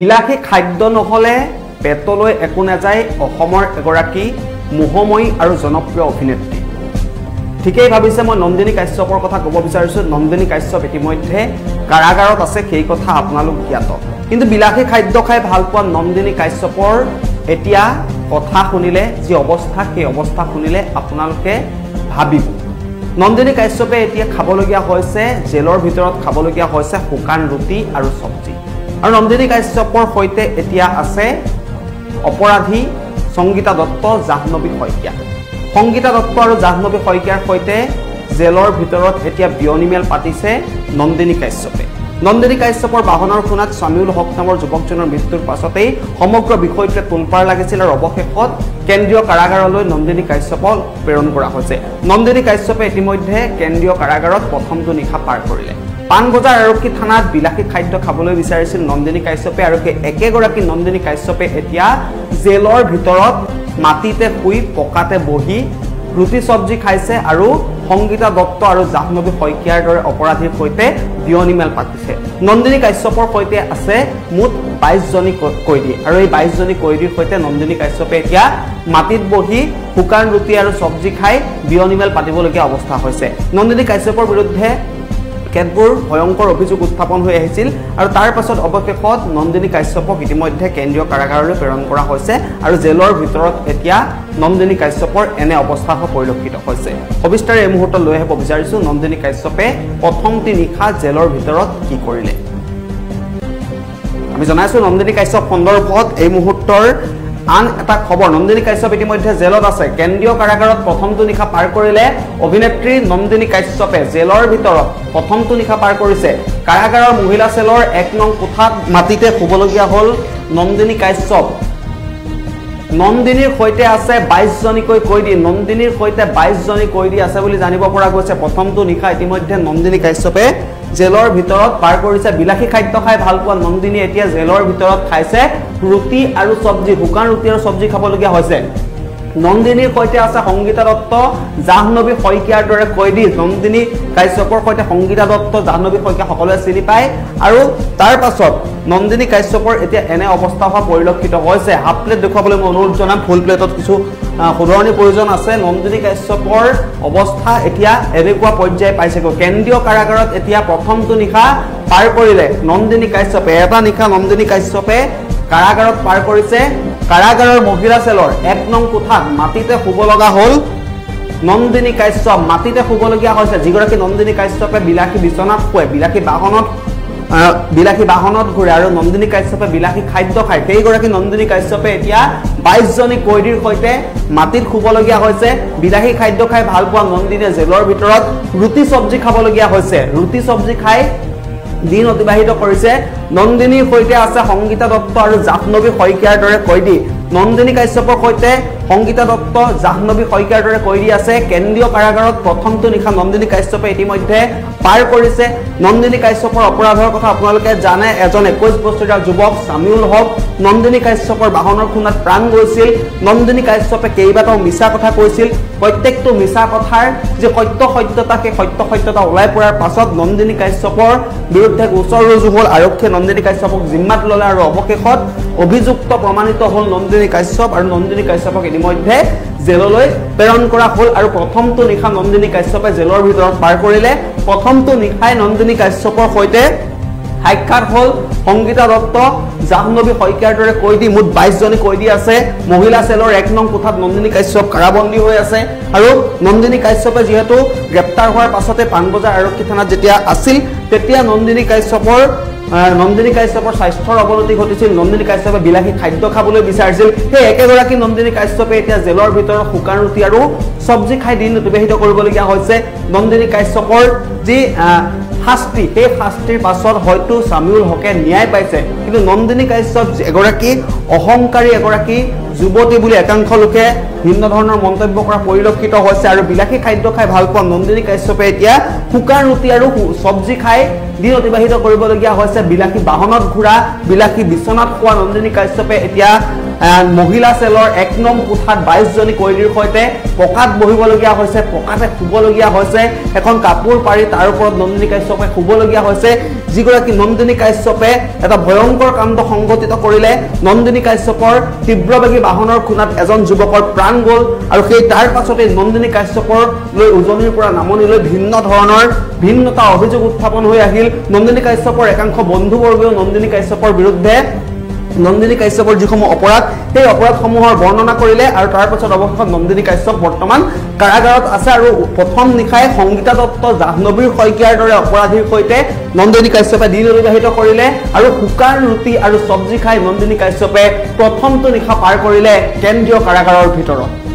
বিলাসী খাদ্য নহলে পেটলৈ একো নাযায় অসমৰ এগৰাকী মোহময়ী আৰু জনপ্ৰিয় অভিনেত্ৰী ঠিকই ভাবিছে মই নন্দিনী কাশ্যপৰ কথা ক'ব বিচাৰিছো নন্দিনী কাশ্যপ ইতিমধ্যে কাৰাগাৰত আছে সেই কথা আপোনালোক জ্ঞাত কিন্তু বিলাসী খাদ্য খাই ভাল পোৱা নন্দিনী কাশ্যপৰ এতিয়া কথা শুনিলে যি অৱস্থা সেই অৱস্থা শুনিলে আপোনালোকে ভাবিব নন্দিনী কাশ্যপে এতিয়া খাবলগীয়া হৈছে জেলৰ ভিতৰত খাবলগীয়া হৈছে শুকান ৰুটি আৰু চব্জি আৰু নন্দিনী কাশ্যপৰ হৈতে এতিয়া আছে অপৰাধী সংগীতা দত্ত জাহ্নবী শইকীয়া সংগীতা দত্ত আৰু জাহ্নবী শইকীয়াৰ হৈতে জেলৰ ভিতৰত এতিয়া বিয়নিমেল পাতিছে নন্দিনী কাশ্যপে নন্দিনী কাশ্যপৰ বাহনৰ খুনাত সামিউল হক নামৰ যুৱকজনৰ মৃত্যুৰ পাছতেই সমগ্ৰ বিষয়টোৱে তুলপাৰ লাগিছিল আৰু অৱশেষত কেন্দ্ৰীয় কাৰাগাৰলৈ নন্দিনী কাশ্যপক প্ৰেৰণ কৰা হৈছে নন্দিনী কাশ্যপে ইতিমধ্যে কেন্দ্ৰীয় কাৰাগাৰত প্ৰথমটো নিশা পাৰ কৰিলে পানবজাৰ আৰক্ষী থানাত বিলাসী খাদ্য খাবলৈ বিচাৰিছিল নন্দিনী কাশ্যপে আৰু একেগৰাকী নন্দিনী কাশ্যপে এতিয়া জেলৰ ভিতৰত মাটিতে শুই পকাতে বহি ৰুটি চব্জি খাইছে আৰু সংগীতা দত্ত আৰু জাহ্নবী শইকীয়াৰ দৰে অপৰাধীৰ সৈতে বিয়নিমেল পাতিছে নন্দিনী কাশ্যপৰ সৈতে আছে মুঠ 22 জনী কয়দী আৰু এই 22 জনী কয়দীৰ সৈতে নন্দিনী কাশ্যপে এতিয়া মাটিত বহি শুকান ৰুটি আৰু চব্জি খাই বিয়নিমেল পাতিবলগীয়া অৱস্থা হৈছে নন্দিনী কাশ্যপৰ বিৰুদ্ধে কেতবোৰ ভয়ংকৰ অভিযোগ উত্থাপন হৈ আহিছিল আৰু তাৰ পাছত অৱশেষত নন্দিনী কাশ্যপক ইতিমধ্যে কেন্দ্ৰীয় কাৰাগাৰলৈ প্ৰেৰণ কৰা হৈছে আৰু জেলৰ ভিতৰত এতিয়া নন্দিনী কাশ্যপৰ এনে অৱস্থা পৰিলক্ষিত হৈছে সবিস্তাৰে এই মুহূৰ্তত লৈ আহিব বিচাৰিছো নন্দিনী কাশ্যপে প্ৰথমটি নিশা জেলৰ ভিতৰত কি কৰিলে আমি জনাইছো নন্দিনী কাশ্যপ সন্দৰ্ভত এই মুহূৰ্তৰ আন এটা খবৰ নন্দিনী কাশ্যপ ইতিমধ্যে জেলত আছে কেন্দ্ৰীয় কাৰাগাৰত প্ৰথমটো নিশা পাৰ কৰিলে অভিনেত্ৰী নন্দিনী কাশ্যপে জেলৰ ভিতৰত প্ৰথমটো নিশা পাৰ কৰিছে কাৰাগাৰৰ মহিলা সেলৰ 1 নং কোঠাত মাটিতে শুবলগীয়া হল নন্দিনী কাশ্যপ নন্দিনীৰ সৈতে আছে 22 জনীকৈ কয়দী নন্দিনীৰ সৈতে 22 জনী কয়দী আছে বুলি জানিব পৰা গৈছে প্ৰথমটো নিশা ইতিমধ্যে নন্দিনী কাশ্যপে জেলৰ ভিতৰত পাৰ কৰিছে বিলাসী খাদ্য খাই ভাল পোৱা নন্দিনী এতিয়া জেলৰ ভিতৰত খাইছে ৰুটি আৰু চব্জি শুকান ৰুটি আৰু চব্জি খাবলগীয়া হৈছে নন্দিনীৰ সৈতে আছে সংগীতা দত্ত জাহ্নবী শইকীয়াৰ দৰে কয়দী নন্দিনী কাশ্যপৰ সৈতে সংগীতা দত্ত জাহ্নবী শইকীয়া সকলোৱে চিনি পায় আৰু তাৰ পাছত নন্দিনী কাশ্যপৰ এতিয়া এনে অৱস্থা হোৱা পৰিলক্ষিত হৈছে হাফ প্লেট দেখুৱাবলৈ মই অনুৰোধ জনাম ফুল প্লেটত কিছু সুধৰণি প্ৰয়োজন আছে নন্দিনী কাশ্যপৰ অৱস্থা এতিয়া এনেকুৱা পৰ্যায় পাইছে কেন্দ্ৰীয় কাৰাগাৰত এতিয়া প্ৰথমটো নিশা পাৰ কৰিলে নন্দিনী কাশ্যপে এটা নিশা নন্দিনী কাশ্যপে কাৰাগাৰত পাৰ কৰিছে কাৰাগাৰৰ মহিলা সেলৰ 1 নং কোঠাত মাটিতে শুব লগা হল নন্দিনী কাশ্যপ মাটিতে শুবলগীয়া হৈছে যিগৰাকী নন্দিনী কাশ্যপে বিলাসী বিছনাত শুৱে বিলাসী বাহনত ঘূৰে আৰু নন্দিনী কাশ্যপে বিলাসী খাদ্য খায় সেইগৰাকী নন্দিনী কাশ্যপে এতিয়া 22 জনী কয়দীৰ সৈতে মাটিত শুবলগীয়া হৈছে বিলাসী খাদ্য খাই ভাল পোৱা নন্দিনীয়ে জেলৰ ভিতৰত ৰুটি চব্জি খাবলগীয়া হৈছে ৰুটি চব্জি খাই দিন অতিবাহিত কৰিছে নন্দিনীৰ সৈতে আছে সংগীতা দত্ত আৰু জাহ্নবী শইকীয়াৰ দৰে কয়দী নন্দিনী কাশ্যপৰ সৈতে সংগীতা দত্ত জাহ্নবী শইকীয়াৰ দৰে কয়দী আছে কেন্দ্ৰীয় কাৰাগাৰত প্ৰথমটো নিশা নন্দিনী কাশ্যপে ইতিমধ্যে পাৰ কৰিছে নন্দিনী কাশ্যপৰ অপৰাধৰ কথা আপোনালোকে জানে এজন 21 বছৰীয়া যুৱক সামিউল হক নন্দিনী কাশ্যপৰ বাহনৰ খুনাত প্ৰাণ গৈছিল নন্দিনী কাশ্যপে কেইবাটাও মিছা কথা কৈছিল প্ৰত্যেকটো মিছা কথাৰ যে সত্যতা সেই সত্যতা ওলাই পৰাৰ পাছত নন্দিনী কাশ্যপৰ বিৰুদ্ধে গোচৰ ৰুজু হল আৰক্ষীয়ে নন্দিনী কাশ্যপক জিম্মাত ললে আৰু অৱশেষত অভিযুক্ত প্ৰমাণিত হল নন্দিনী কাশ্যপ আৰু নন্দিনী কাশ্যপক ইতিমধ্যে জেললৈ প্ৰেৰণ কৰা হল আৰু প্ৰথমটো নিশা নন্দিনী কাশ্যপে জেলৰ ভিতৰত পাৰ কৰিলে প্ৰথমটো নিশাই নন্দিনী কাশ্যপৰ সৈতে সাক্ষাৎ হল সংগীতা দত্ত জাহ্নবী শইকীয়াৰ দৰে কয়দী মুঠ 22 জনী কয়দী আছে মহিলা সেলৰ 1 নং কোঠাত নন্দিনী কাশ্যপ কাৰাবন্দী হৈ আছে আৰু নন্দিনী কাশ্যপে যেহেতু গ্ৰেপ্তাৰ হোৱাৰ পাছতে পানবজাৰ আৰক্ষী থানাত যেতিয়া আছিল তেতিয়া নন্দিনী কাশ্যপৰ স্বাস্থ্যৰ অৱনতি ঘটিছিল নন্দিনী কাশ্যপে বিলাসী খাদ্য খাবলৈ বিচাৰিছিল সেই একেগৰাকী নন্দিনী কাশ্যপে এতিয়া জেলৰ ভিতৰত শুকান ৰুটি আৰু চব্জি খাই দিন অতিবাহিত কৰিবলগীয়া হৈছে নন্দিনী কাশ্যপৰ যি শাস্তি সেই শাস্তিৰ পাছত হয়তো সামিউল হকে ন্যায় পাইছে কিন্তু নন্দিনী কাশ্যপ এগৰাকী অহংকাৰী এগৰাকী যুৱতী বুলি একাংশ লোকে ভিন্ন ধৰণৰ মন্তব্য কৰা পৰিলক্ষিত হৈছে আৰু বিলাসী খাদ্য খাই ভাল পোৱা নন্দিনী কাশ্যপে এতিয়া শুকান ৰুটি আৰু চব্জি খাই দিন অতিবাহিত কৰিবলগীয়া হৈছে বিলাসী বাহনত ঘূৰা বিলাসী বিছনাত শুৱা নন্দিনী কাশ্যপে এতিয়া মহিলা সেলৰ 1 নং কোঠাত 22 জনী কয়দীৰ সৈতে পকাত বহিবলগীয়া হৈছে, পকাতে শুবলগীয়া হৈছে, এখন কাপোৰ পাৰি তাৰ ওপৰত নন্দিনী কাশ্যপে শুবলগীয়া হৈছে। যিগৰাকী নন্দিনী কাশ্যপে এটা ভয়ংকৰ কাণ্ড সংঘটিত কৰিলে। নন্দিনী কাশ্যপৰ তীব্ৰবেগী বাহনৰ খুনাত এজন যুৱকৰ প্ৰাণ গ'ল আৰু সেই তাৰ পাছতে নন্দিনী কাশ্যপৰ লৈ উজনিৰ পৰা নামনিলৈ ভিন্নতা অভিযোগ উত্থাপন হৈ আহিল। নন্দিনী কাশ্যপৰ একাংশ বন্ধুবৰ্গেও নন্দিনী কাশ্যপৰ বিৰুদ্ধে নন্দিনী কাশ্যপৰ যিসমূহ অপৰাধ সেই অপৰাধসমূহৰ বৰ্ণনা কৰিলে আৰু তাৰ পাছত অৱশেষত নন্দিনী কাশ্যপ বৰ্তমান কাৰাগাৰত আছে আৰু প্ৰথম নিশাই সংগীতা দত্ত, জাহ্নবীৰ শইকীয়াৰ দৰে অপৰাধীৰ সৈতে নন্দিনী কাশ্যপে দিন অতিবাহিত কৰিলে আৰু শুকান ৰুটি আৰু চব্জি খাই নন্দিনী কাশ্যপে প্ৰথমটো নিশা পাৰ কৰিলে কেন্দ্ৰীয় কাৰাগাৰৰ ভিতৰত।